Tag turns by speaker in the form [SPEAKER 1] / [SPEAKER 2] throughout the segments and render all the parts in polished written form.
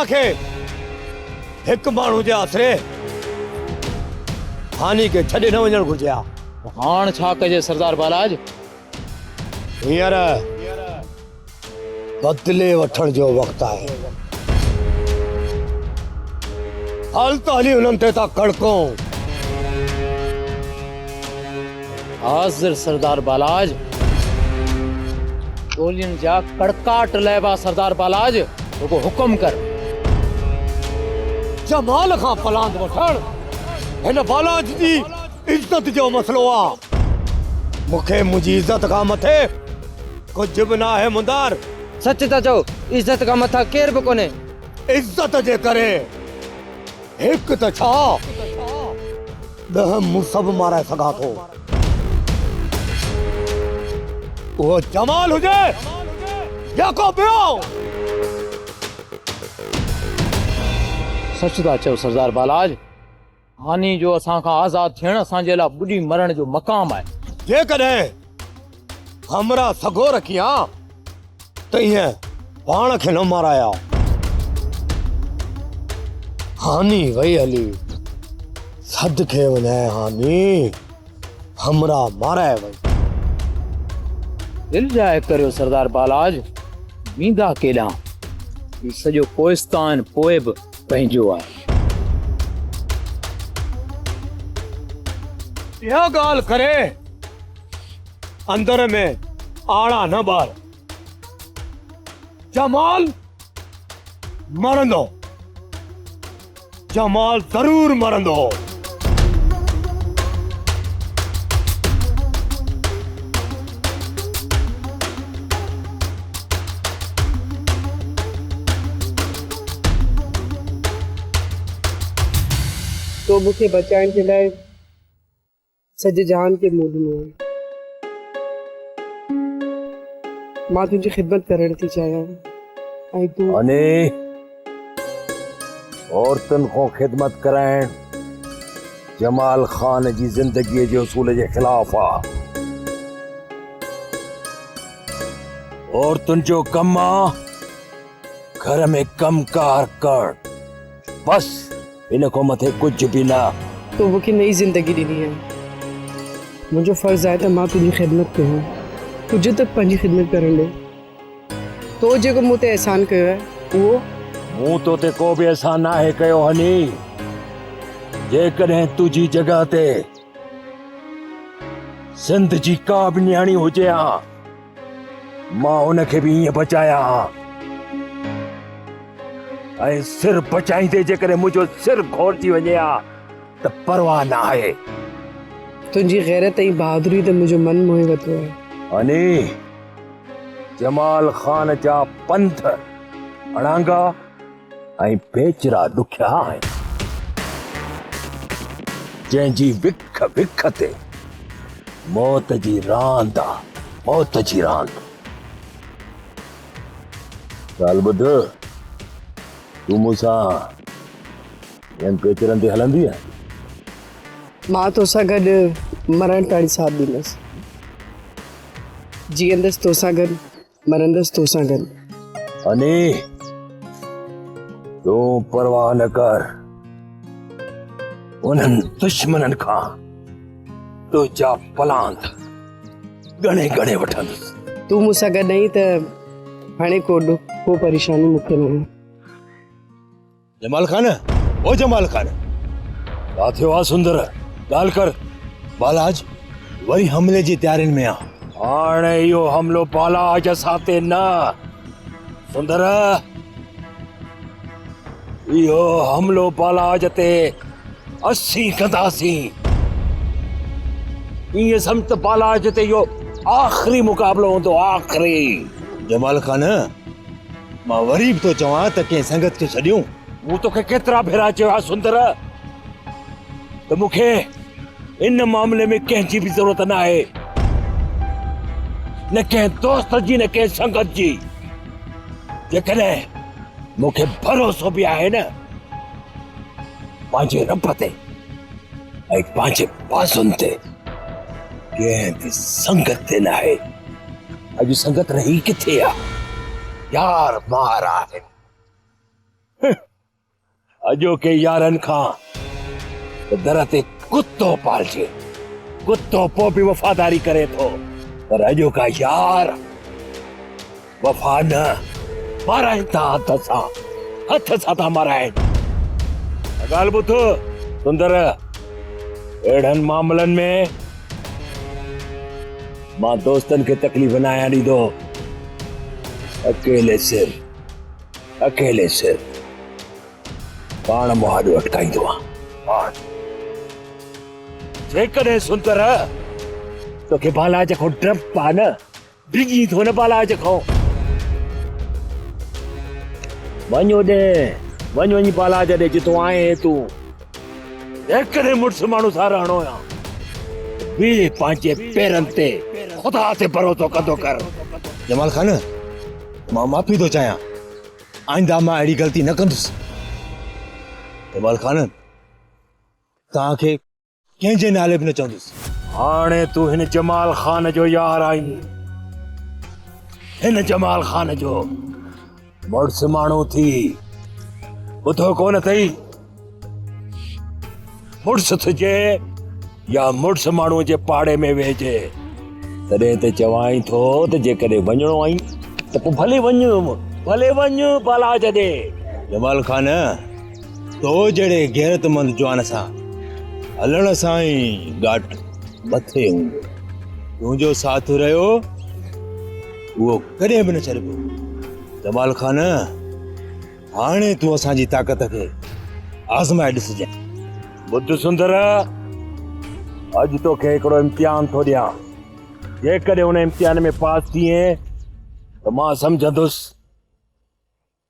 [SPEAKER 1] के एक मानू जे आसरे हानि के छड़े न वजन घुरिजे आ।
[SPEAKER 2] हाण छा कजे सरदार बालाज?
[SPEAKER 1] हींअर बदले वठण जो वक्त है। हाल तो हली उन्हनि ते था कड़को।
[SPEAKER 2] हाजिर सरदार बालाज। गोलियन जा कड़काट लेबा सरदार बालाज। तो हुक्म कर।
[SPEAKER 1] जमाल खां पलांद वठण हिन बालाज जी इज्जत जो मसलो आ। मुखे मुझी इज्जत का मथे कुछ भी ना है मुंदार।
[SPEAKER 3] सच था चो, इज्जत का मथा केर भी कोने।
[SPEAKER 1] इज्जत जे करे एक त छा दह मुसब मारे सगा थो। वो जमाल हुजे या को बियो।
[SPEAKER 2] सच था चो सरदार बालाज। हानि जो असां खां आजाद थियण असांजे लाइ बुढ़ी मरण जो मकाम है।
[SPEAKER 1] जे कॾहिं हमरा सगो रखिया त ईअं पाण खे न माराया। हानि वई हली सदके वञे। हानि हमरा माराए वई।
[SPEAKER 2] दिल जाए करियो सरदार बालाज। वींदा केॾां? ही सॼो कोहिस्तान पोइ बि पंहिंजो आहे।
[SPEAKER 1] यह गाल करे अंदर में आड़ा न बार। जमाल मरंदो। जमाल जरूर मरंदो।
[SPEAKER 4] तो मुझे बचाने के लिए सजे जहान के मूड में है। मां तुझे खिदमत करण थी चाहिए। आई तू
[SPEAKER 5] अने औरतन को खिदमत कराइण जमाल खान जी जिंदगी जे उसूल जे खिलाफ आ। औरतन जो कम आ घर में कमकार कर। बस इन को मथे कुछ भी ना।
[SPEAKER 4] तो मुझे नई जिंदगी दी है। मुझे फर्ज है मां तुझी खिदमत करूं। तुझे तक पंहिंजी खिदमत करण दे। तो जेको मूं ते एहसान कयो है वो
[SPEAKER 5] मूं तो ते को भी एहसान ना है कयो हनी। जे कॾहिं तुझी जगह ते सिंध जी का भी न्याणी हुजे हा मां उनखे भी ईअं बचाया हा। ऐं सिर बचाईंदे जेकॾहिं मुंहिंजो सिर घोरजी वञे हा त परवाह ना आहे।
[SPEAKER 4] तुझी गैरत ऐं बहादुरी ते मुझो मन मोहे वतो है।
[SPEAKER 5] हनी जमाल खान जा पंथ अणांगा ऐं बेचरा ॾुखिया आहिनि। जंहिंजी विख विख ते मौत जी रांद आ। मौत जी रांद। ॻाल्हि ॿुध तूं मूंसां ॿियनि पेचरनि ते हलंदी आहे।
[SPEAKER 4] मां तोसां गॾु मरण ताईं साथ ॾींदसि। जीअंदसि तोसां गॾु मरंदसि तोसां गॾु।
[SPEAKER 5] हनी तूं परवाह न कर। उन्हनि दुश्मननि खां तुंहिंजा पलांद घणे घणे वठंदुसि।
[SPEAKER 4] तूं मूंसां गॾु आहीं त हाणे को ॾुख को परेशानी मूंखे न आहे।
[SPEAKER 5] जमाल खान ओ जमाल खान छा थियो आहे? सुंदर ॻाल्हि कर। बालाज वरी हमले जी तयारियुनि में आहे। हाणे इहो हमलो बालाज सां ते न सुंदर। इहो हमलो बालाज ते असीं कंदासीं। ईअं सम्झ त बालाज ते इहो आख़िरी मुक़ाबलो हूंदो। आख़िरी।
[SPEAKER 6] जमाल खान मां वरी बि तो चवां त कंहिं संगत खे छॾियूं।
[SPEAKER 5] मूं तोखे केतिरा भेरा चयो आहे सुंदर त मूंखे इन मामले में कंहिंजी बि ज़रूरत न आहे। न कंहिं दोस्त जी न कंहिं संगत जी। जेकॾहिं मूंखे भरोसो बि आहे न पंहिंजे रब ते ऐं पंहिंजे बाज़ुनि ते कंहिं बि संगत ते न आहे। अॼु संगत रही किथे आहे? यार मार आहे। अजो के यारन खां तो दर ते कुत्तो पालजे, कुत्तो पो भी वफादारी करे थो, पर अजो का यार वफा न माराइन था हथ सां था माराइन। ॻाल्हि ॿुध सुंदर, अहिड़नि मामलनि में मां दोस्तनि खे तकलीफ़ न आया ॾींदो, अकेले सिर पाण मुहाॾो अटकाईंदो आहियां। जेकॾहिं सुंदर तोखे बालाज खां डप आहे न, डिॼी थो न बालाज खां, वञी बालाज ॾे जितो आए तूं। जेकॾहिं मुड़ुस माण्हू सां रहणो आहे ॿिए पंहिंजे पेरनि ते ख़ुदा ते भरोसो कंदो कर।
[SPEAKER 6] जमाल खान, मां माफ़ी थो चाहियां, आइंदा मां अहिड़ी ग़लती न कंदुसि। जमाल खान, तव्हांखे कंहिंजे नाले बि न चवंदुसि।
[SPEAKER 5] हाणे तूं हिन जमाल खान जो यार आहीं, हिन जमाल खान जो मुड़ुस माण्हू थी ॿुधो कोन अथई, मुड़ुस थिजे या मुड़ुस माण्हूअ जे पाड़े में वेहिजे, तॾहिं त चवाई थो त जेकॾहिं वञणो आई त पोइ भले वञ बालाज ॾे।
[SPEAKER 6] जमाल खान, तो जहिड़े गैरतमंद जवान सां हलण सां ई घाट मथे हूंदो, तुंहिंजो साथ रहियो उहो कॾहिं बि न छॾिबो। जमाल खान, हाणे तूं असांजी ताक़त खे आज़माए ॾिसजांइ।
[SPEAKER 5] बुद्ध सुंदर, अॼु तोखे हिकिड़ो इम्तिहान थो ॾियां, जेकॾहिं हुन इम्तिहान में पास थिए त मां सम्झंदुसि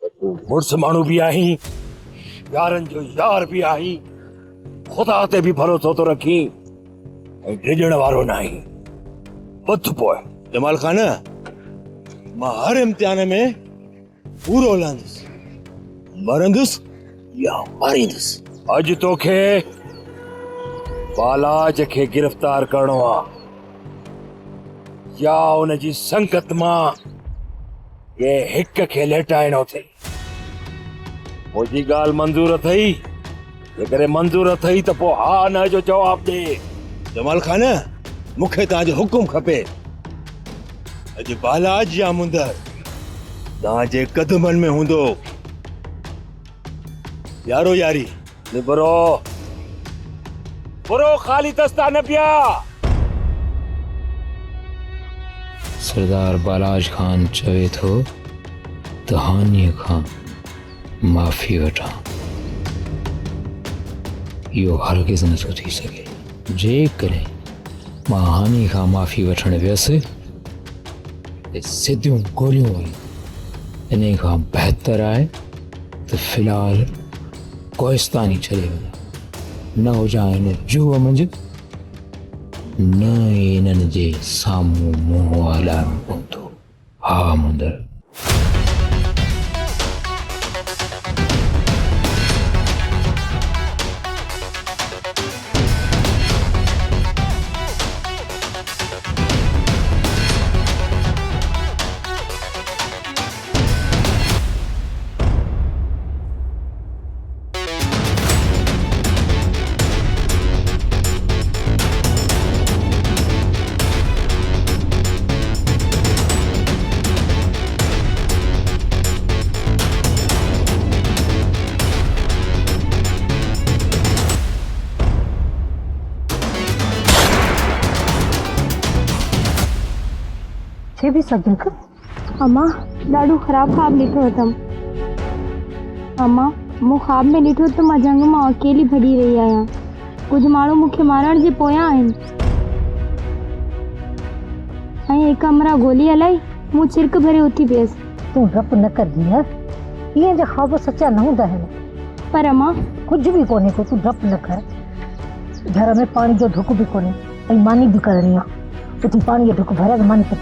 [SPEAKER 5] त तूं मुड़ुस माण्हू बि आहीं, यारनि जो यार बि आहीं, ख़ुदा ते बि भरोसो थो रखी ऐं डिॼण वारो न आहीं। ॿुध पोइ
[SPEAKER 6] जमाल खान, मां हर इम्तिहान में पूरो लहंदुसि, मरंदुसि या मारींदुसि।
[SPEAKER 5] अॼु तोखे बालाज खे गिरफ़्तार करणो आहे या उनजी संगत मां ये हिक खे लेटाइणो अथई। मुंहिंजी ॻाल्हि मंज़ूर अथई? जेकॾहिं मंज़ूर अथई त पोइ हा न जो जवाबु ॾे।
[SPEAKER 6] जमाल खान, मूंखे तव्हांजो हुकुम खपे। अॼु बालाज या मुंदर तव्हांजे कदमनि में हूंदो। यारो यारी
[SPEAKER 5] निबरो ख़ाली दस्ता न पिया।
[SPEAKER 2] सरदार बालाज खान चवे थो त हानीअ खां माफ़ी वठां, इहो हरगिज़ नथो थी सघे। जेकॾहिं मां हानी खां माफ़ी वठण वियसि त सिधियूं गोलियूं आहिनि, इन खां बहितर आहे त फ़िलहाल कोहिस्तान ई छॾे वञा, न हुजां हिन जूअ मंझि, न इन्हनि जे साम्हूं मुंहुं हलाइणो पवंदो। हा मुंदर।
[SPEAKER 7] छे बि सघनि खां अम्मा ॾाढो ख़राबु ख़्वाबु ॾिठो अथमि। अम्मा, मूं ख़्वाब में ॾिठो त मां जंग मां अकेली भॼी रही आहियां। कुझु माण्हू मूंखे मारण जे पोयां आहिनि ऐं हिकु अमरा गोली हलाई मूं छिरक भरे उथी पियसि।
[SPEAKER 8] तूं डपु न कर धीअ, इहे जा ख़्वाब सचा न हूंदा आहिनि।
[SPEAKER 7] पर अम्मा
[SPEAKER 8] कुझु बि कोन्हे को, तूं डपु न कर। घर में पाणी जो ढुक बि कोन्हे ऐं मानी बि करणी आहे। उथी पाणी जो ढुक भरिया त मानी पी।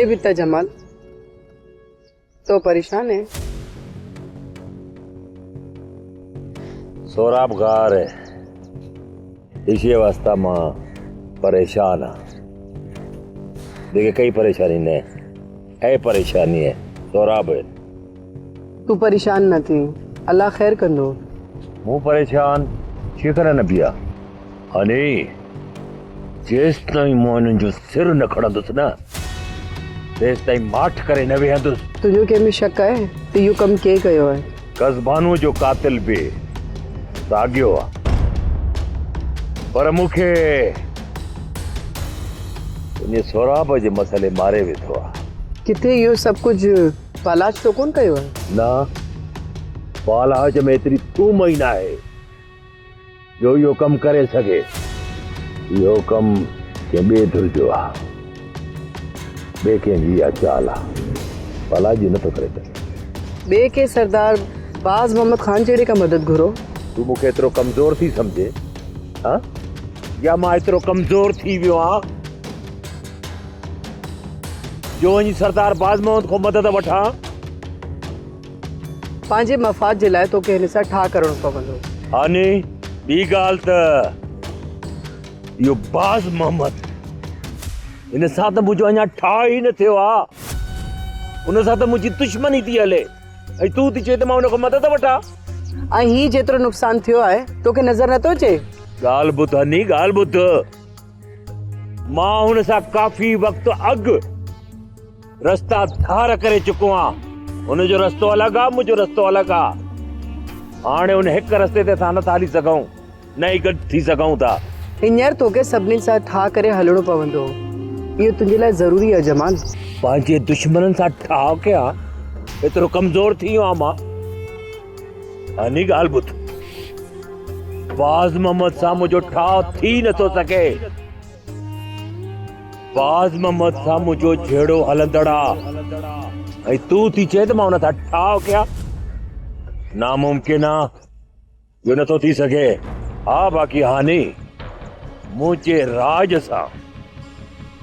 [SPEAKER 4] छे भी त जमाल तो परेशान है।
[SPEAKER 6] सोराब गार है इसी वास्ता मां परेशान हाँ। देखे कई परेशानी ने है परेशानी है सोराब है।
[SPEAKER 4] तू परेशान न थी, अल्लाह खैर कंदो।
[SPEAKER 6] मुंह परेशान शिकर न पिया हनी जेस ताईं मोहन जो सिर न खड़ंदुसि न तेस ताईं माठ करे न वेहंदुसि।
[SPEAKER 4] तुझो के में शक है तो यू कम के कयो है?
[SPEAKER 6] कज़बानो जो कातिल भी साॻियो आहे पर मूंखे उन सोराब जे मसले मारे वेठो आहे।
[SPEAKER 4] किथे यो सब कुछ बालाज तो कोन कयो है?
[SPEAKER 6] ना बालाज में एतिरी तूम ई न आहे जो इहो कमु करे सघे। इहो कमु कंहिं ॿिए धुर जो आहे, ॿिए कंहिंजी इहा चाल आहे। बालाजी नथो करे सघे।
[SPEAKER 4] बे के सरदार बाज मोहम्मद खान जहिड़े का मदद घुरो।
[SPEAKER 6] तूं मूंखे एतिरो कमज़ोर थी सम्झे हाँ या मां एतिरो कमज़ोर थी वियो आहियां जो वञी सरदार बाज़ मोहम्मद खां मदद वठां?
[SPEAKER 4] पंहिंजे मफ़ाद जे लाइ तोखे हिन सां ठा करणो पवंदो।
[SPEAKER 6] हाने ॿी ॻाल्हि त इहो बाज़ मोहम्मद हिन सां त मुंहिंजो अञा ठा ई न थियो आहे। उन सां त मुंहिंजी दुश्मनी थी हले ऐं तूं थी चए त मां हुन खां मदद वठां।
[SPEAKER 4] ऐं ही जेतिरो नुक़सान थियो आहे तोखे नज़र नथो अचे?
[SPEAKER 6] ॻाल्हि ॿुध हनी ॻाल्हि ॿुध। मां हुन सां काफ़ी वक़्तु अॻु रस्ता धार करे चुको आहियां। हुनजो रस्तो अलॻि आहे, मुंहिंजो रस्तो अलॻि आहे। हाणे हुन हिकु रस्ते ते असां नथा हली सघूं, न ई गॾु थी सघूं था।
[SPEAKER 4] हींअर तोखे सभिनी सां ठा करे हलणो पवंदो। इहो तुंहिंजे लाइ ज़रूरी आहे जमाल।
[SPEAKER 6] पंहिंजे दुश्मननि सां ठा कयां एतिरो कमज़ोर थी वियो आहियां मां। हनी ॻाल्हि ॿुध, बाज़ मोहम्मद सां मुंहिंजो ठाव थी नथो सघे। बाज़ मोहम्मद सां मुंहिंजो जहिड़ो हलंदड़ आहे ऐं तूं थी चए त मां हुन सां ठाव कयां? नामुमकिन आहे, इहो नथो थी सघे। हा बाक़ी हानी मुंहिंजे राज सां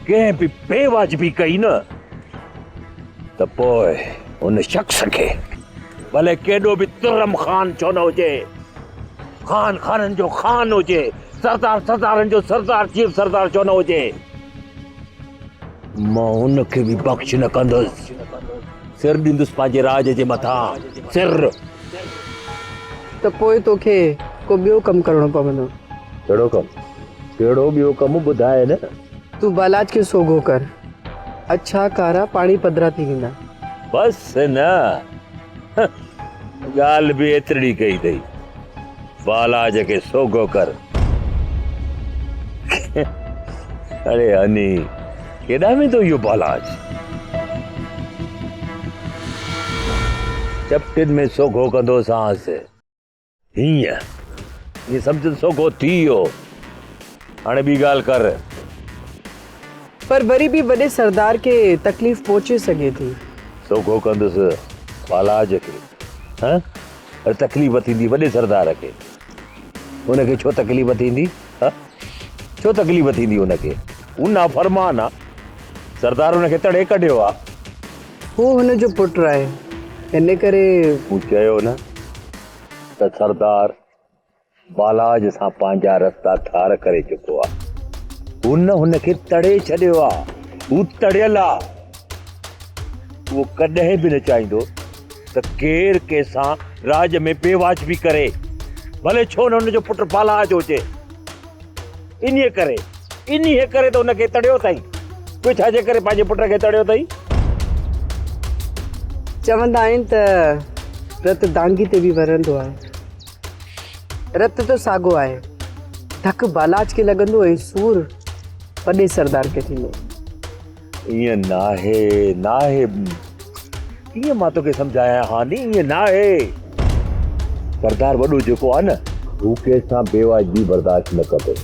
[SPEAKER 6] कंहिं बि बेवाजिबी कई न त पोइ उन शख्स खे भले केॾो बि तुर्रम ख़ान छो न हुजे, ख़ान ख़ाननि जो ख़ान हुजे, सरदार सरदारनि जो सरदार चीफ सरदार छो न हुजे, मां हुनखे बि बख़्श न कंदुसि। सिर ॾींदुसि पंहिंजे राज जे मथां सिर।
[SPEAKER 4] त पोइ तोखे को ॿियो कमु करणो पवंदो।
[SPEAKER 6] कहिड़ो कमु? कहिड़ो ॿियो कमु ॿुधाए न।
[SPEAKER 4] तू बालाज खे सोघो कर, अच्छा कारा पाणी पधरा थी वेंदा।
[SPEAKER 6] बसि न ॻाल्हि बि एतिरी कई अथई, बालाज खे सोघो कर। अरे हनी केॾां वेंदो इहो बालाज? चपटिन में सोघो कंदो सांस हीअं सम्झ सोघो थी वियो। हाणे ॿी ॻाल्हि कर।
[SPEAKER 4] पर वरी बि वॾे सरदार खे तकलीफ़ पहुचे सघे थी।
[SPEAKER 6] सोघो कंदुसि बालाज खे, हाँ पर तकलीफ़ थींदी वॾे सरदार खे। हुनखे छो तकलीफ़ थींदी? हाँ छो तकलीफ़ थींदी हुनखे? हू नाफ़रमान आहे, सरदार हुनखे तड़े कढियो आहे।
[SPEAKER 4] हू हुनजो पुटु आहे, इन करे
[SPEAKER 6] हू चयो न त सरदार बालाज सां पंहिंजा रस्ता ठार करे चुको आहे। हुनखे तड़े छॾियो आहे, हू तड़ियल आहे। उहो कॾहिं बि न चाहींदो त केरु कंहिंसां राज में बेवाजिबी करे, भले छो न हुनजो पुटु बालाज हुजे। इन्हीअ करे त हुनखे तड़ियो अथई। कोई छाजे करे पंहिंजे पुट खे तड़ियो अथई?
[SPEAKER 4] चवंदा आहिनि त रत दांगी ते बि वरंदो आहे। रत तो साॻो आहे, धक बालाज खे लॻंदो ऐं सूर वॾे सरदार खे थींदो।
[SPEAKER 6] ईअं नाहे कीअं मां तोखे सम्झायां हानी? ईअं नाहे। सरदार वॾो जेको आहे न हू कंहिंसां बेवाजिबी बर्दाश्त न कंदो।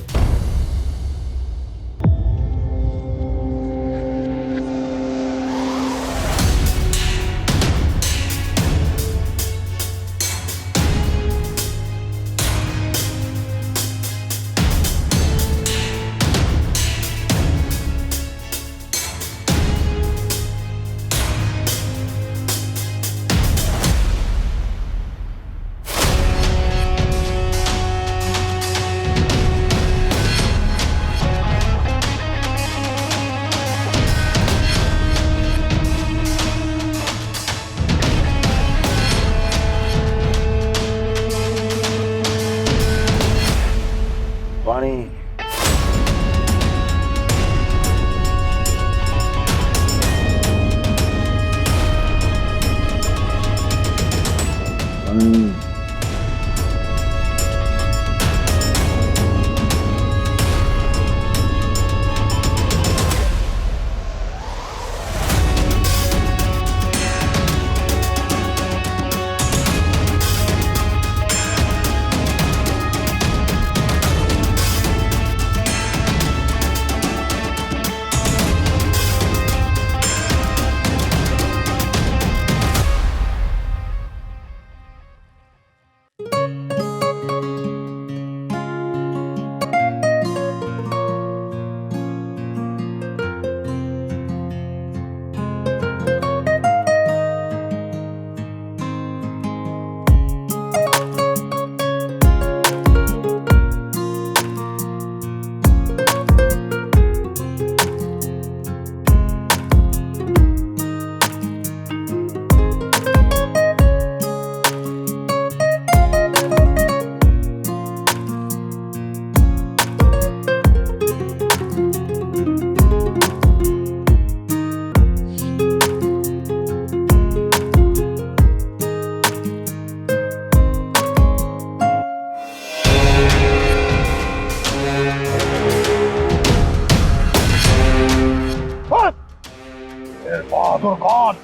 [SPEAKER 5] बहादुर खान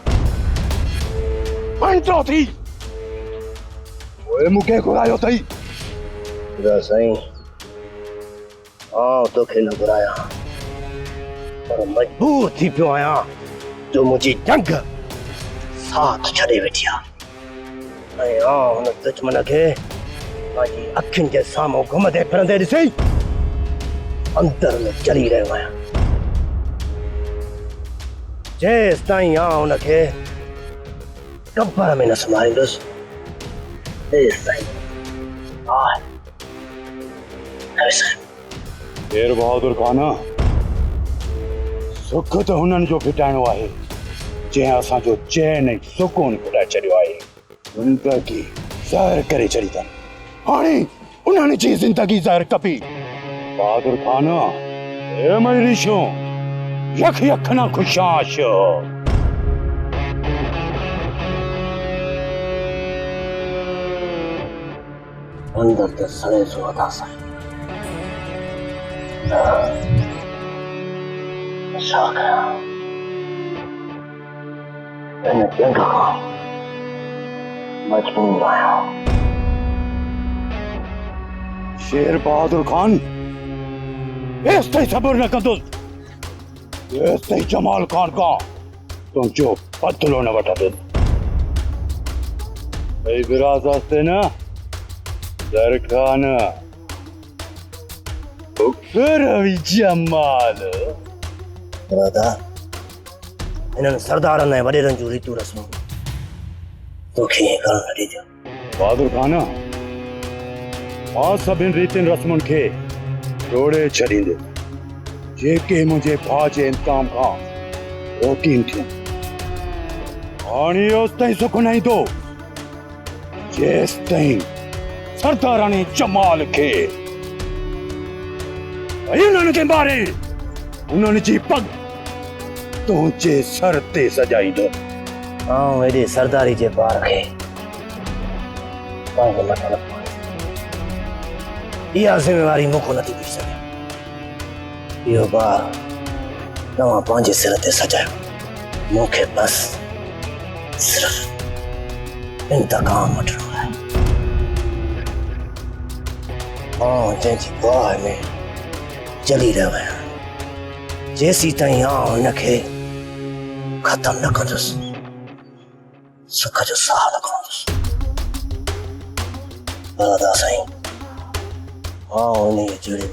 [SPEAKER 5] पंचो थी ओए मुके घुरायो थई
[SPEAKER 6] साईं हाँ तो न घुराया पर मजबूर थी पियो आया जो मुझी जंग साथ छड़े वेठिया हुन दुश्मन खे पंहिंजी अखियुनि जे साम्हूं घुमंदे फिरंदे ॾिसी अंदर में चली रहियो आहियां जेसि ताईं हुनखे कब्र में न सुम्हारींदुसि तेसि ताईं
[SPEAKER 5] शेर बहादुर खान सुख तो हुननि जो फिटाइणो आहे जंहिं असांजो चैन ऐं सुकून फिटाए छॾियो आहे ज़िंदगी ज़हर करे छॾी अथनि हाणे उन्हनि जी ज़िंदगी ज़हर कपी बहादुर खान ए मरीशो यख यख न खुशाश
[SPEAKER 6] अंदर ते सड़े सो अदा साईं छा कयां इन जंग खां मजबूर आहियां
[SPEAKER 5] शेर बहादुर खान एस ताईं सब्र न कंदुसि एस ताईं जमाल खान खां तुंहिंजो बदिलो न वठंदुसि ऐं विरासत न दरखान रवि जमाल
[SPEAKER 6] दादा इन्हनि सरदारनि ऐं वॾेरनि जूं रीतियूं रस्मूं तोखे ईअं करणु न ॾिजो
[SPEAKER 5] बहादुर खान मां सभिनि रीतियुनि रस्मुनि खे तोड़े छॾींदुसि जेके मुंहिंजे भाउ जे इंतज़ाम खां रोकीन थियूं हाणे ओसि ताईं सुख न ईंदो जेसि ताईं सरदाराणी जमाल खे उन्हनि खे मारे उन्हनि जी पग तुंहिंजे सर ते सजाईंदो
[SPEAKER 6] हेॾे सरदारी जे ॿार खे पंहिंजे मथां न पाए इहा ज़िमेवारी मूंखां नथी थी सघे इहो ॿार तव्हां पंहिंजे सिर ते सजायो मूंखे बसि सिर्फ़ु इंतकाम वठिणो आहे जंहिंजी बाहि में जली रहियो आहियां जेसीं ताईं हुनखे ख़तमु न कंदुसि सुख जो साह न खणंदुसि दादा साईं उन जहिड़े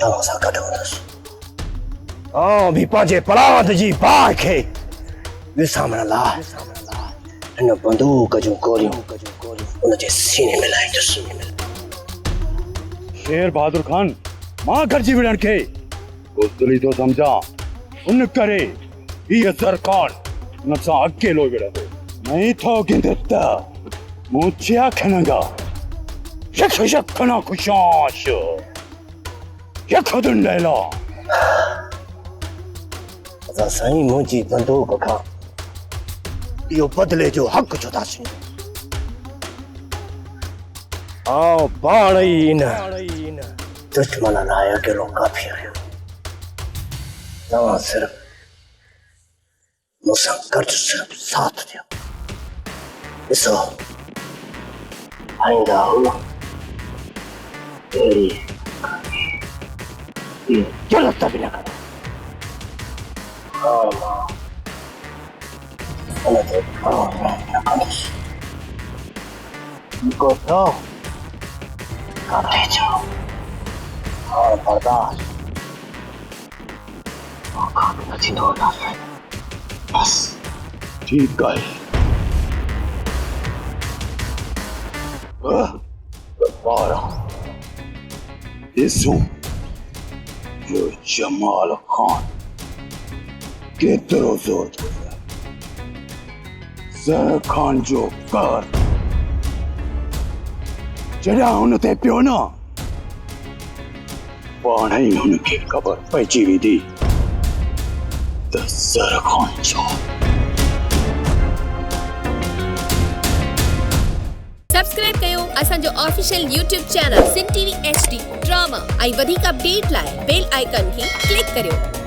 [SPEAKER 6] तव्हां सां गॾु हूंदुसि बि पंहिंजे पलाद जी बाहि खे विसामण लाइ हिन बंदूक जूं गोलियूं उनजे सीने में लाईंदुसि
[SPEAKER 5] शेर बहादुर खान मां गॾिजी विढ़ण खे बुज़दिली थो सम्झा उन करे हीअ सरकार हुन सां अकेलो विढ़ंदो नहीं थो गिंदे त मुझे खणंगा यख यख न खुशाश यख दुन लैला
[SPEAKER 6] असां साईं मुंहिंजी बंदूक खां इहो बदिले जो हक़ छो था छीनो
[SPEAKER 5] आओ पाण ई न दुश्मन लाया के लो काफी आयो तवा सिर्फ मुसा कर्ज सिर्फ साथ दियो इसो आइंदा हो तेरी ये गलत भी ना कर इनको तो काटे जाओ और बर्दाश्त और खाते नहीं होना बस ठीक है इसो जो जमाल खान केतरो जोर ज़र खान जो कर जड़ा उनते पियो ना पाण ही उनकी खबर पहुंची हुई थी तो ज़र खान जो
[SPEAKER 9] सब्सक्राइब कयो असांजो official YouTube channel Sindh TV HD drama ऐं वधीक अपडेट लाइ बेल आइकन खे क्लिक करियो।